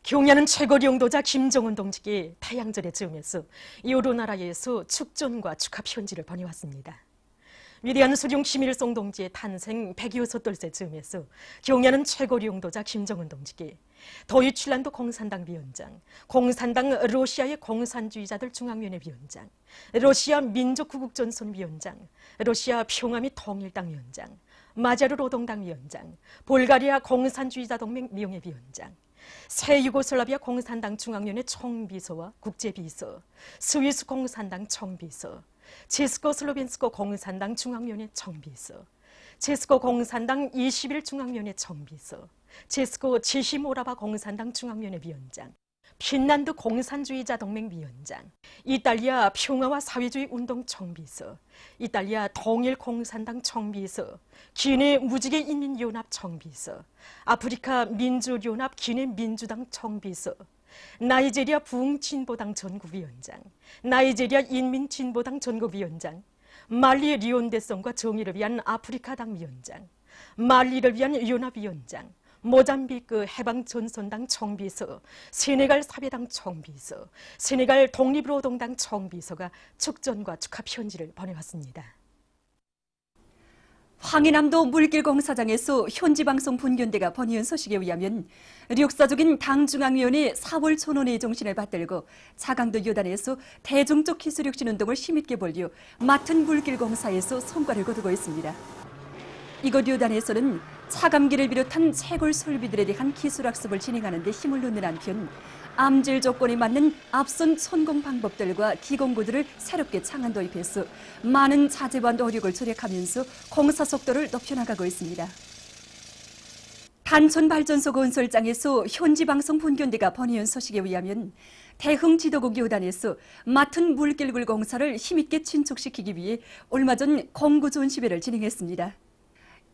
경야는 최고리 용도자 김정은 동지께 태양절에 즈음해서 여러 나라에서 축전과 축하 편지를 보내왔습니다. 위대한 수령 김일성 동지의 탄생 106돌째 즈음해서 경야는 최고리 용도자 김정은 동지께 도이칠란드 공산당 위원장, 공산당 러시아의 공산주의자들 중앙위원회 위원장, 러시아 민족구국전선 위원장, 러시아 평화 및 통일당 위원장, 마자르 노동당 위원장, 볼가리아 공산주의자 동맹 명예 위원장, 새 유고슬라비아 공산당 중앙위원회 총비서와 국제비서, 스위스 공산당 총비서, 체스코 슬로벤스코 공산당 중앙위원회 총비서, 체스코 공산당 21 중앙위원회 총비서, 체스코 치시모라바 공산당 중앙위원회 위원장, 핀란드 공산주의자 동맹 위원장, 이탈리아 평화와 사회주의 운동 총비서, 이탈리아 통일 공산당 총비서, 기네 무지개 인민연합 총비서, 아프리카 민주연합 기네 민주당 총비서, 나이제리아 부흥진보당 전국위원장, 나이제리아 인민진보당 전국위원장, 말리 리온대성과 정의를 위한 아프리카당 위원장, 말리를 위한 연합위원장, 모잠비크 해방전선당 총비서, 세네갈 사회당 총비서, 세네갈 독립노동당 총비서가 축전과 축하 편지를 보내왔습니다. 황해남도 물길공사장에서 현지방송 분견대가 보내온 소식에 의하면 역사적인 당중앙위원회 4월 촌원회의 정신을 받들고 자강도 요단에서 대중적 기술혁신 운동을 힘있게 벌려 맡은 물길공사에서 성과를 거두고 있습니다. 이곳 요단에서는 차감기를 비롯한 채굴 설비들에 대한 기술학습을 진행하는 데 힘을 놓는 한편 암질 조건에 맞는 앞선 손공 방법들과 기공구들을 새롭게 창안 도입해서 많은 자재와 노력을 절약하면서 공사 속도를 높여나가고 있습니다. 단촌발전소 건설장에서 현지방송 분견대가 보내온 소식에 의하면 대흥지도국 요단에서 맡은 물길굴 공사를 힘있게 진척시키기 위해 얼마 전 공구 전시회를 진행했습니다.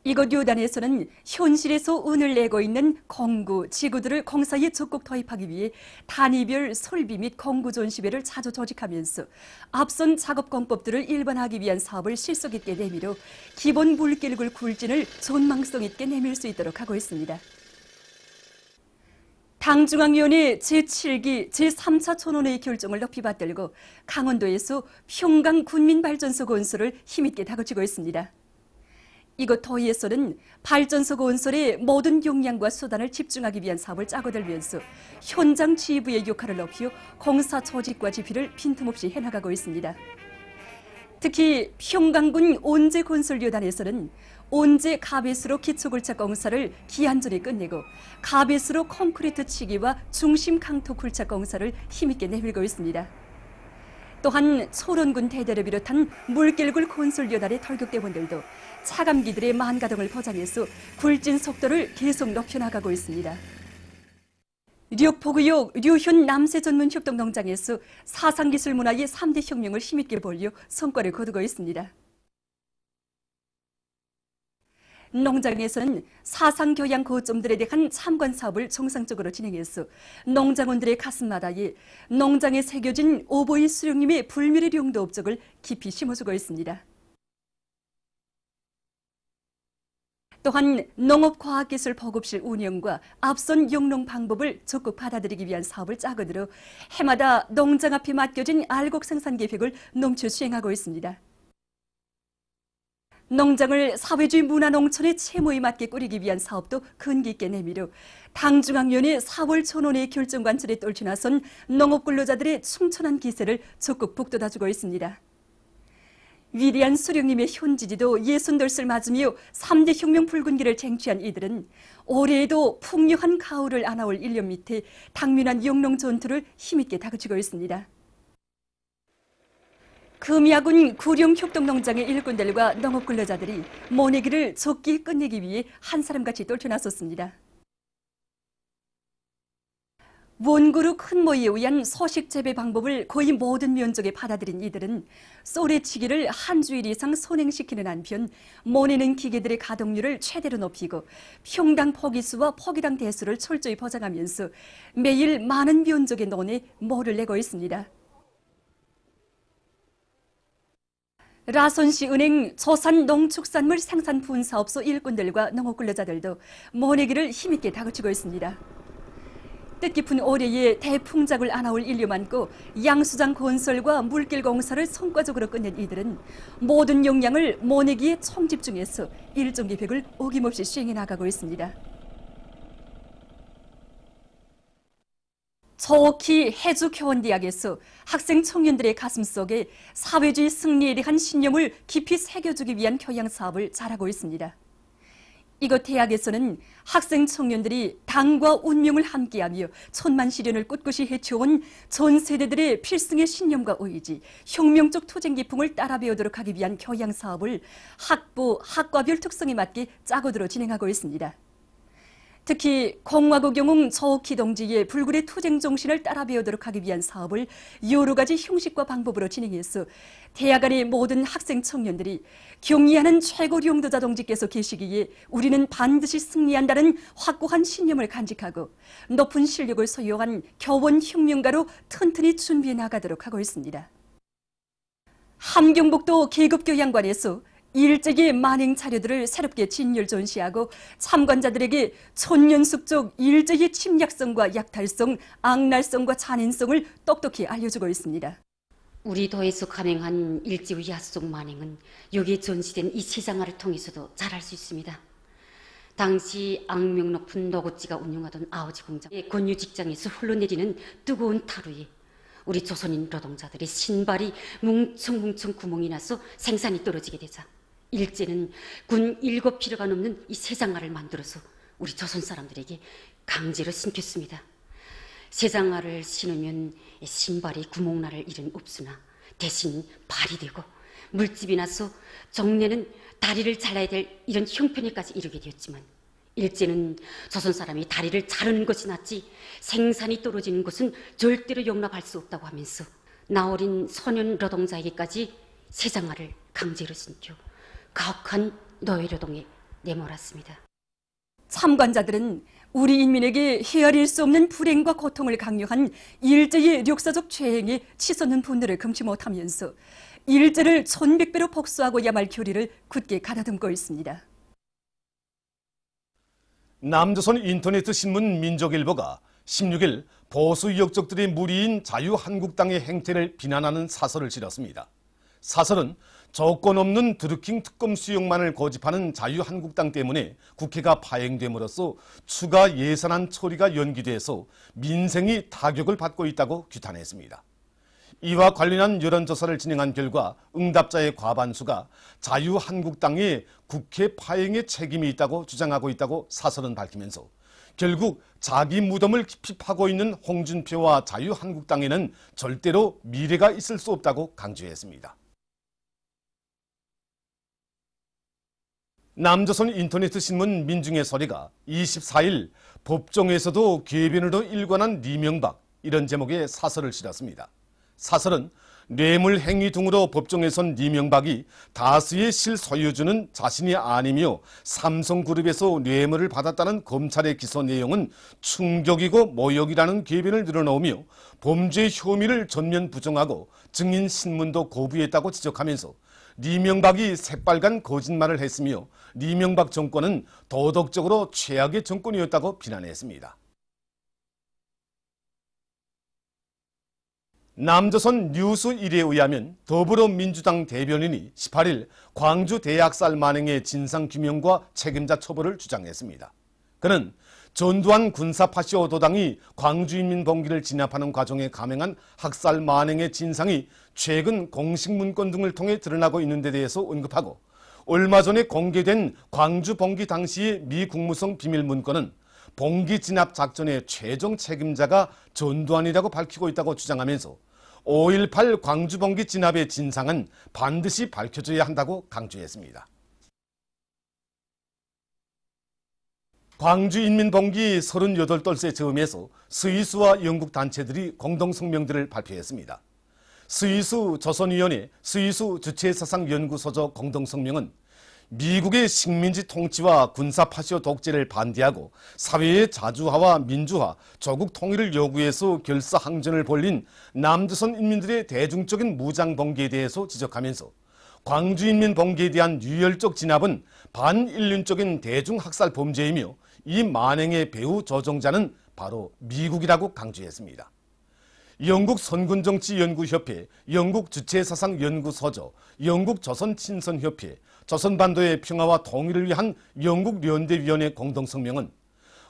이곳 요단에서는 현실에서 운을 내고 있는 공구, 지구들을 공사에 적극 도입하기 위해 단위별 설비 및 공구 전시회를 자주 조직하면서 앞선 작업 공법들을 일반화하기 위한 사업을 실속 있게 내밀어 기본 물길굴 굴진을 전망성 있게 내밀 수 있도록 하고 있습니다. 당중앙위원회 제7기 제3차 촌원회의 결정을 높이 받들고 강원도에서 평강 군민발전소 건설을 힘있게 다그치고 있습니다. 이곳 도의에서는 발전소 건설의 모든 역량과 수단을 집중하기 위한 사업을 짜고 들면서 현장 지휘부의 역할을 높여 공사 조직과 지휘를 빈틈없이 해나가고 있습니다. 특히 평강군 온제건설요단에서는 온제 가베스로 기초굴착 공사를 기한 전에 끝내고 가베스로 콘크리트 치기와 중심 강토 굴착 공사를 힘있게 내밀고 있습니다. 또한 소론군 대대를 비롯한 물길굴 건설요단의 털격대원들도 차감기들의 만가동을 보장해서 굴진 속도를 계속 높여나가고 있습니다. 력포구역 류현 남세전문협동농장에서 사상기술 문화의 3대 혁명을 힘있게 벌려 성과를 거두고 있습니다. 농장에서는 사상교양 거점들에 대한 참관 사업을 정상적으로 진행해서 농장원들의 가슴마다에 농장에 새겨진 오보이 수령님의 불멸의 용도 업적을 깊이 심어주고 있습니다. 또한 농업과학기술 보급실 운영과 앞선 영농 방법을 적극 받아들이기 위한 사업을 짜고 들어 해마다 농장 앞에 맡겨진 알곡 생산 계획을 넘쳐 수행하고 있습니다. 농장을 사회주의 문화농촌의 채무에 맞게 꾸리기 위한 사업도 근기 있게 내밀어 당중앙위원회 4월 촌원회의 결정 관철에 떨쳐나선 농업근로자들의 충천한 기세를 적극 북돋아주고 있습니다. 위대한 수령님의 현지지도 60돌을 맞으며 3대 혁명 붉은기를 쟁취한 이들은 올해에도 풍요한 가을을 안아올 일념 밑에 당면한 영농 전투를 힘있게 다그치고 있습니다. 금야군 구룡협동농장의 일꾼들과 농업근로자들이 모내기를 적기 끝내기 위해 한 사람같이 떨쳐나섰습니다. 원그룹 큰 모에 의한 소식 재배 방법을 거의 모든 면적에 받아들인 이들은 쏘레치기를 한 주일 이상 선행시키는 한편 모내는 기계들의 가동률을 최대로 높이고 평당 포기수와 포기당 대수를 철저히 보장하면서 매일 많은 면적의 논에 모를 내고 있습니다. 라선시 은행 조산 농축산물 생산 분사업소 일꾼들과 농업근로자들도 모내기를 힘있게 다그치고 있습니다. 뜻깊은 올해에 대풍작을 안아올 인류 많고 양수장 건설과 물길 공사를 성과적으로 끝낸 이들은 모든 역량을 모내기에 총집중해서 일정 계획을 어김없이 수행해 나가고 있습니다. 저옥희 해주교원대학에서 학생 청년들의 가슴 속에 사회주의 승리에 대한 신념을 깊이 새겨주기 위한 교양 사업을 잘하고 있습니다. 이곳 대학에서는 학생 청년들이 당과 운명을 함께하며 천만시련을 꿋꿋이 헤쳐온 전 세대들의 필승의 신념과 의지, 혁명적 투쟁 기풍을 따라 배우도록 하기 위한 교양 사업을 학부, 학과별 특성에 맞게 짜고들어 진행하고 있습니다. 특히 공화국 영웅 저옥희 동지의 불굴의 투쟁 정신을 따라 배우도록 하기 위한 사업을 여러 가지 형식과 방법으로 진행해서 대학 안의 모든 학생 청년들이 경의하는 최고 용도자 동지께서 계시기에 우리는 반드시 승리한다는 확고한 신념을 간직하고 높은 실력을 소유한 교원 혁명가로 튼튼히 준비해 나가도록 하고 있습니다. 함경북도 계급교양관에서 일제기 만행 자료들을 새롭게 진열 전시하고 참관자들에게 천년숙적 일제의 침략성과 약탈성, 악랄성과 잔인성을 똑똑히 알려주고 있습니다. 우리 도에서 감행한 일제의 야속 만행은 여기에 전시된 이 세상화를 통해서도 잘 알 수 있습니다. 당시 악명 높은 노고찌가 운영하던 아오지 공장의 권유 직장에서 흘러내리는 뜨거운 타루에 우리 조선인 노동자들의 신발이 뭉청뭉청 구멍이 나서 생산이 떨어지게 되자 일제는 군 7필요가 넘는 이 세장화를 만들어서 우리 조선 사람들에게 강제로 신겼습니다. 세장화를 신으면 신발이 구멍나를 일은 없으나 대신 발이 되고 물집이 나서 정내는 다리를 잘라야 될 이런 형편에까지 이르게 되었지만 일제는 조선 사람이 다리를 자르는 것이 낫지 생산이 떨어지는 것은 절대로 용납할 수 없다고 하면서 나어린 소년 노동자에게까지 세장화를 강제로 신겨 가혹한 노예노동에 내몰았습니다. 참관자들은 우리 인민에게 헤아릴 수 없는 불행과 고통을 강요한 일제의 역사적 죄행에 치솟는 분노를 금치 못하면서 일제를 1100배로 복수하고야 말 교리를 굳게 가다듬고 있습니다. 남조선 인터넷 신문 민족일보가 16일 보수 역적들의 무리인 자유한국당의 행태를 비난하는 사설을 실었습니다. 사설은 조건 없는 드루킹 특검 수용만을 고집하는 자유한국당 때문에 국회가 파행됨으로써 추가 예산안 처리가 연기돼서 민생이 타격을 받고 있다고 규탄했습니다. 이와 관련한 여론조사를 진행한 결과 응답자의 과반수가 자유한국당의 국회 파행에 책임이 있다고 주장하고 있다고 사설은 밝히면서 결국 자기 무덤을 깊이 파고 있는 홍준표와 자유한국당에는 절대로 미래가 있을 수 없다고 강조했습니다. 남조선 인터넷 신문 민중의 소리가 24일 법정에서도 궤변으로 일관한 이명박 이런 제목의 사설을 실었습니다. 사설은 뇌물 행위 등으로 법정에 선 이명박이 다수의 실소유주는 자신이 아니며 삼성그룹에서 뇌물을 받았다는 검찰의 기소 내용은 충격이고 모욕이라는 궤변을 늘어놓으며 범죄 혐의를 전면 부정하고 증인 신문도 거부했다고 지적하면서 이명박이 새빨간 거짓말을 했으며 이명박 정권은 도덕적으로 최악의 정권이었다고 비난했습니다. 남조선 뉴스 1에 의하면 더불어민주당 대변인이 18일 광주 대학살 만행의 진상규명과 책임자 처벌을 주장했습니다. 그는 전두환 군사파시오 도당이 광주인민봉기를 진압하는 과정에 감행한 학살 만행의 진상이 최근 공식 문건 등을 통해 드러나고 있는 데 대해서 언급하고 얼마 전에 공개된 광주 봉기 당시의 미 국무성 비밀 문건은 봉기 진압 작전의 최종 책임자가 전두환이라고 밝히고 있다고 주장하면서 5.18 광주 봉기 진압의 진상은 반드시 밝혀져야 한다고 강조했습니다. 광주인민봉기 38돌세 즈음에서 스위스와 영국 단체들이 공동성명들을 발표했습니다. 스위스 조선위원회 스위스 주체사상연구소조 공동성명은 미국의 식민지 통치와 군사파시오 독재를 반대하고 사회의 자주화와 민주화, 조국 통일을 요구해서 결사항전을 벌린 남조선 인민들의 대중적인 무장봉기에 대해서 지적하면서 광주인민봉기에 대한 유혈적 진압은 반인륜적인 대중학살 범죄이며 이 만행의 배후 조종자는 바로 미국이라고 강조했습니다. 영국 선군정치연구협회, 영국주체사상연구소조, 영국조선친선협회, 조선반도의 평화와 통일을 위한 영국연대위원회 공동성명은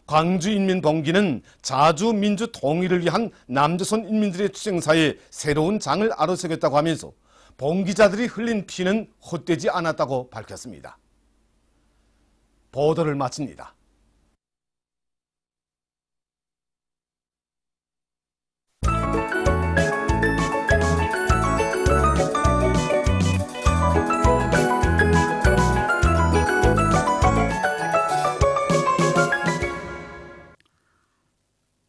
광주인민봉기는 자주민주 통일을 위한 남조선 인민들의 투쟁사에 새로운 장을 아로새겼다고 하면서 봉기자들이 흘린 피는 헛되지 않았다고 밝혔습니다. 보도를 마칩니다.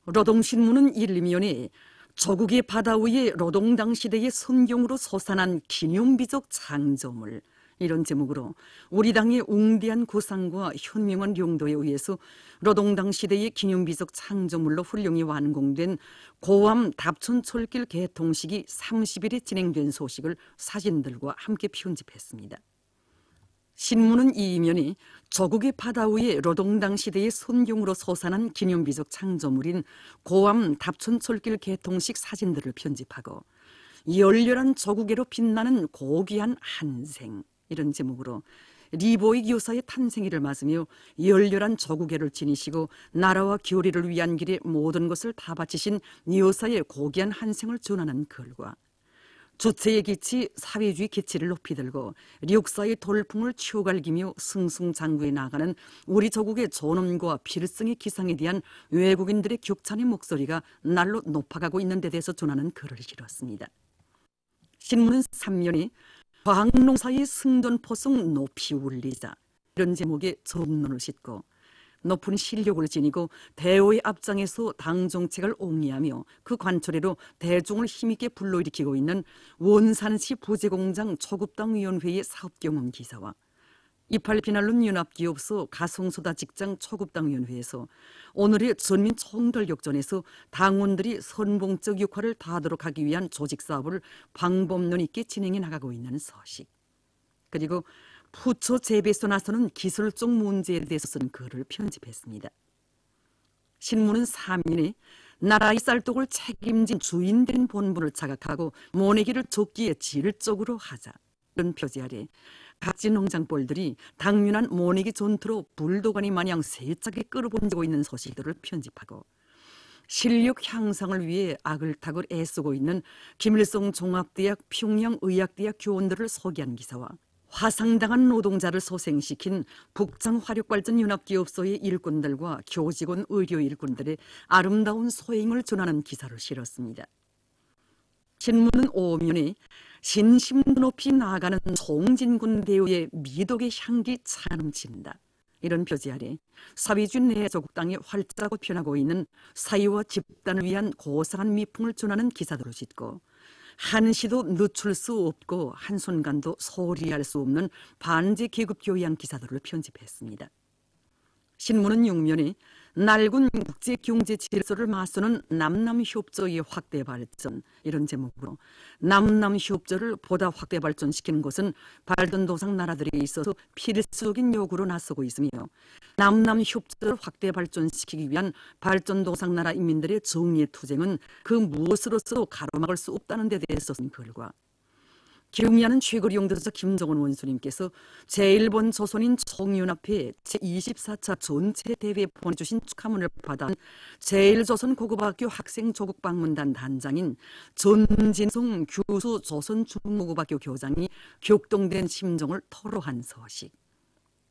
노동신문은 일면에 조국의 바다 위에 노동당 시대의 선경으로 솟아난 기념비적 창조물, 이런 제목으로 우리 당의 웅대한 고상과 현명한 용도에 의해서 노동당 시대의 기념비적 창조물로 훌륭히 완공된 고암 답촌철길 개통식이 30일에 진행된 소식을 사진들과 함께 편집했습니다. 신문은 이 이면에 조국의 바다 위에 노동당 시대의 선경으로 솟아난 기념비적 창조물인 고암 답촌철길 개통식 사진들을 편집하고 열렬한 조국애로 빛나는 고귀한 한생, 이런 제목으로 리보이 교사의 탄생일을 맞으며 열렬한 조국애를 지니시고 나라와 교리를 위한 길에 모든 것을 다 바치신 여사의 고귀한 한생을 전하는 글과 주체의 기치, 사회주의 기치를 높이 들고 역사의 돌풍을 치워갈기며 승승장구해 나가는 우리 조국의 존엄과 필승의 기상에 대한 외국인들의 격찬의 목소리가 날로 높아가고 있는 데 대해서 전하는 글을 실었습니다. 신문은 3면에 과학농사의 승전포성 높이 울리자, 이런 제목의 전론을 싣고 높은 실력을 지니고 대오의 앞장에서 당 정책을 옹이하며 그 관철에로 대중을 힘있게 불러일으키고 있는 원산시 부재공장 초급당위원회의 사업경험 기사와 이팔피날론 연합기업소 가성소다 직장 초급당위원회에서 오늘의 전민 총결격전에서 당원들이 선봉적 역할을 다하도록 하기 위한 조직사업을 방법론 있게 진행해 나가고 있는 소식, 그리고 푸초 재배소 나서는 기술적 문제에 대해서 쓴 글을 편집했습니다. 신문은 3인에 나라의 쌀떡을 책임진 주인된 본분을 자각하고 모내기를 좁기에 질적으로 하자, 이런 표지 아래 각지 농장벌들이 당면한 모내기 전투로 불도가니 마냥 세차게 끌어본지고 있는 소식들을 편집하고 실력 향상을 위해 아글타글 애쓰고 있는 김일성 종합대학 평양의학대학 교원들을 소개한 기사와 화상당한 노동자를 소생시킨 북장화력발전연합기업소의 일꾼들과 교직원 의료 일꾼들의 아름다운 소행을 전하는 기사를 실었습니다. 신문은 5면에 신심도 높이 나아가는 송진군 대우의 미덕의 향기 차넘친다, 이런 표지 아래 사회주의 내조국당이 활짝 변하고 있는 사회와 집단을 위한 고상한 미풍을 전하는 기사들을 짓고 한시도 늦출 수 없고 한순간도 소홀히 할 수 없는 반제 계급 교양 기사들을 편집했습니다. 신문은 6면에 낡은 국제 경제 질서를 맞서는 남남협조의 확대 발전, 이런 제목으로 남남협조를 보다 확대 발전시키는 것은 발전도상 나라들에 있어서 필수적인 요구로 나서고 있으며 남남협조를 확대 발전시키기 위한 발전도상 나라 인민들의 정의의 투쟁은 그 무엇으로서도 가로막을 수 없다는 데 대해서 쓴 글과 경의하는 최고리 용도자 김정은 원수님께서 제1번 조선인 총연합회 제24차 전체대회에 보내주신 축하문을 받아 제1조선 고급학교 학생 조국 방문단 단장인 전진성 교수 조선중고급학교 교장이 격동된 심정을 토로한 소식,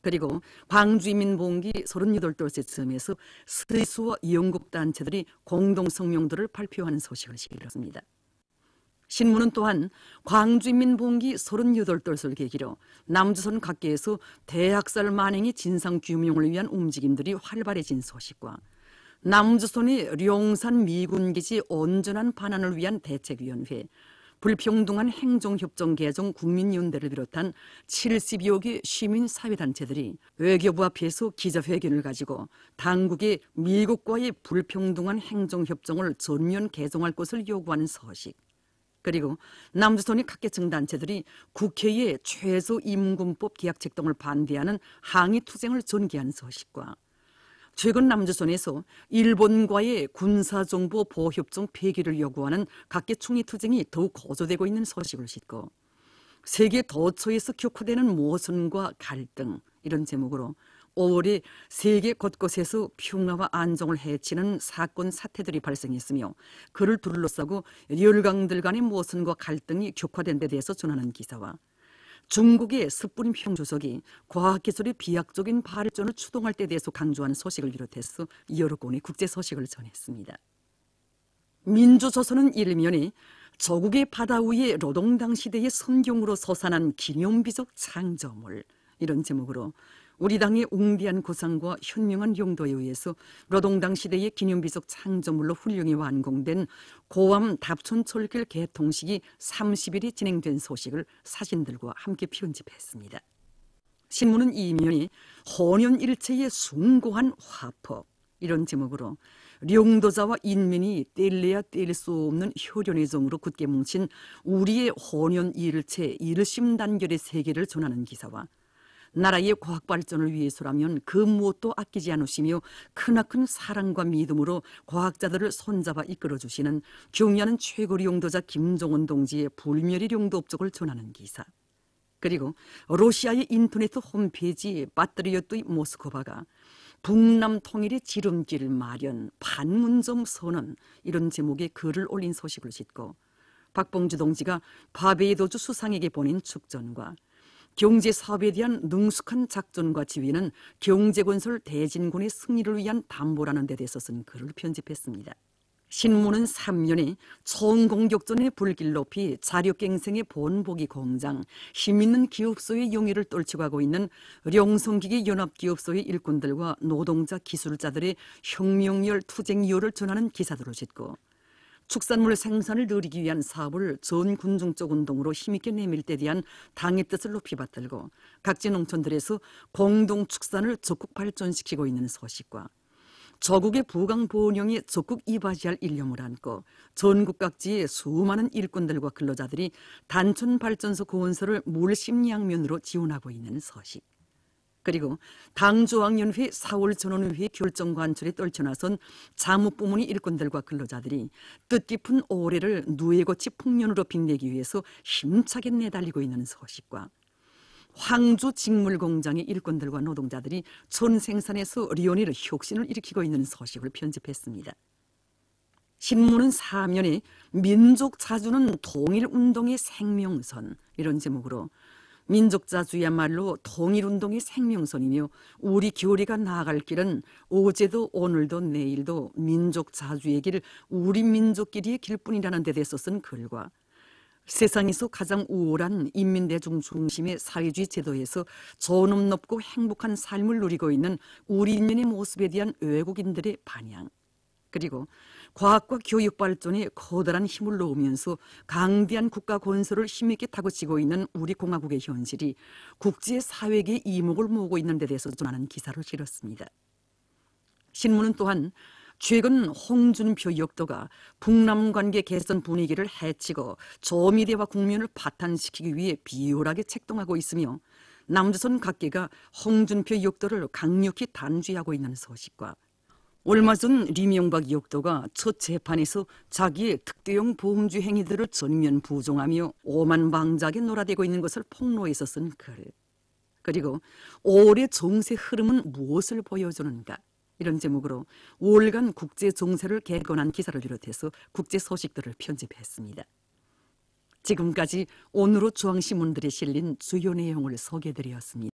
그리고 광주인민봉기 38돌새쯤에서 스위스와 영국 단체들이 공동성명들을 발표하는 소식을 실었습니다. 신문은 또한 광주인민봉기 38돌을 계기로 남조선 각계에서 대학살 만행의 진상규명을 위한 움직임들이 활발해진 소식과 남조선의 룡산 미군기지 온전한 반환을 위한 대책위원회, 불평등한 행정협정 개정 국민연대를 비롯한 70여 개 시민사회단체들이 외교부 앞에서 기자회견을 가지고 당국의 미국과의 불평등한 행정협정을 전면 개정할 것을 요구하는 소식, 그리고 남조선의 각계층 단체들이 국회에 최저임금법 계약책 등을 반대하는 항의 투쟁을 전개한 소식과 최근 남조선에서 일본과의 군사정보 보호협정 폐기를 요구하는 각계 총리 투쟁이 더욱 고조되고 있는 소식을 싣고 세계 도처에서 격화되는 모순과 갈등 이런 제목으로 5월에 세계 곳곳에서 평화와 안정을 해치는 사건 사태들이 발생했으며 그를 둘러싸고 열강들 간의 모순과 갈등이 격화된 데 대해서 전하는 기사와 중국의 습부림 주석이 과학기술의 비약적인 발전을 추동할 때 대해서 강조하는 소식을 비롯해서 여러 건의 국제 소식을 전했습니다. 민주조선은 일면에 조국의 바다 위에 노동당 시대의 선경으로 솟아난 기념비적 창조물 이런 제목으로 우리 당의 웅대한 고상과 현명한 용도에 의해서 노동당 시대의 기념비적 창조물로 훌륭히 완공된 고암 답촌철길 개통식이 30일이 진행된 소식을 사진들과 함께 편집했습니다. 신문은 이면이 혼연일체의 숭고한 화법 이런 제목으로 령도자와 인민이 뗄래야 뗄 수 없는 혈연의 정으로 굳게 뭉친 우리의 혼연일체 일심단결의 세계를 전하는 기사와 나라의 과학발전을 위해서라면 그 무엇도 아끼지 않으시며 크나큰 사랑과 믿음으로 과학자들을 손잡아 이끌어주시는 경의하는 최고리 용도자 김정은 동지의 불멸의 용도 업적을 전하는 기사 그리고 러시아의 인터넷 홈페이지 빠뜨리였의 모스크바가 북남 통일의 지름길 마련 판문점 선언 이런 제목의 글을 올린 소식을 싣고 박봉주 동지가 바베이도주 수상에게 보낸 축전과 경제사업에 대한 능숙한 작전과 지휘는 경제건설 대진군의 승리를 위한 담보라는 데 대해서 쓴 글을 편집했습니다. 신문은 3년에 총공격전의 불길 높이 자력갱생의 본보기 공장, 힘있는 기업소의 영예를 떨쳐가고 있는 령성기계 연합기업소의 일꾼들과 노동자 기술자들의 혁명열 투쟁이요를 전하는 기사들을 싣고 축산물 생산을 늘리기 위한 사업을 전 군중적 운동으로 힘있게 내밀 때 대한 당의 뜻을 높이 받들고 각지 농촌들에서 공동 축산을 적극 발전시키고 있는 소식과 조국의 부강 번영에 적극 이바지할 일념을 안고 전국 각지의 수많은 일꾼들과 근로자들이 단촌 발전소 건설을 물심양면으로 지원하고 있는 소식 그리고 당조학년회 4월 전원회 결정 관철에 떨쳐나선 자무부문의 일꾼들과 근로자들이 뜻깊은 올해를 누에고치 풍년으로 빛내기 위해서 힘차게 내달리고 있는 소식과 황주 직물공장의 일꾼들과 노동자들이 촌생산에서 리온일 혁신을 일으키고 있는 소식을 편집했습니다. 신문은 사면에 민족자주는 통일운동의 생명선 이런 제목으로 민족자주야말로 통일운동의 생명선이며 우리 교리가 나아갈 길은 어제도 오늘도 내일도 민족자주의 길 우리 민족끼리의 길뿐이라는 데 대해서 쓴 글과 세상에서 가장 우월한 인민대중 중심의 사회주의 제도에서 존엄 높고 행복한 삶을 누리고 있는 우리 인민의 모습에 대한 외국인들의 반향 그리고 과학과 교육 발전에 커다란 힘을 놓으면서 강대한 국가 건설을 힘있게 타고치고 있는 우리 공화국의 현실이 국제사회계의 이목을 모으고 있는 데 대해서 전하는 기사를 실었습니다. 신문은 또한 최근 홍준표 역도가 북남 관계 개선 분위기를 해치고 조미대와 국면을 파탄시키기 위해 비열하게 책동하고 있으며 남조선 각계가 홍준표 역도를 강력히 단죄하고 있는 소식과 얼마 전 리명박 역도가 첫 재판에서 자기의 특대용 보험주 행위들을 전면 부정하며 오만방작에 놀아대고 있는 것을 폭로해서 쓴 글 그리고 올해 정세 흐름은 무엇을 보여주는가 이런 제목으로 월간 국제 정세를 개건한 기사를 비롯해서 국제 소식들을 편집했습니다. 지금까지 오늘의 중앙신문들에 실린 주요 내용을 소개해드렸습니다.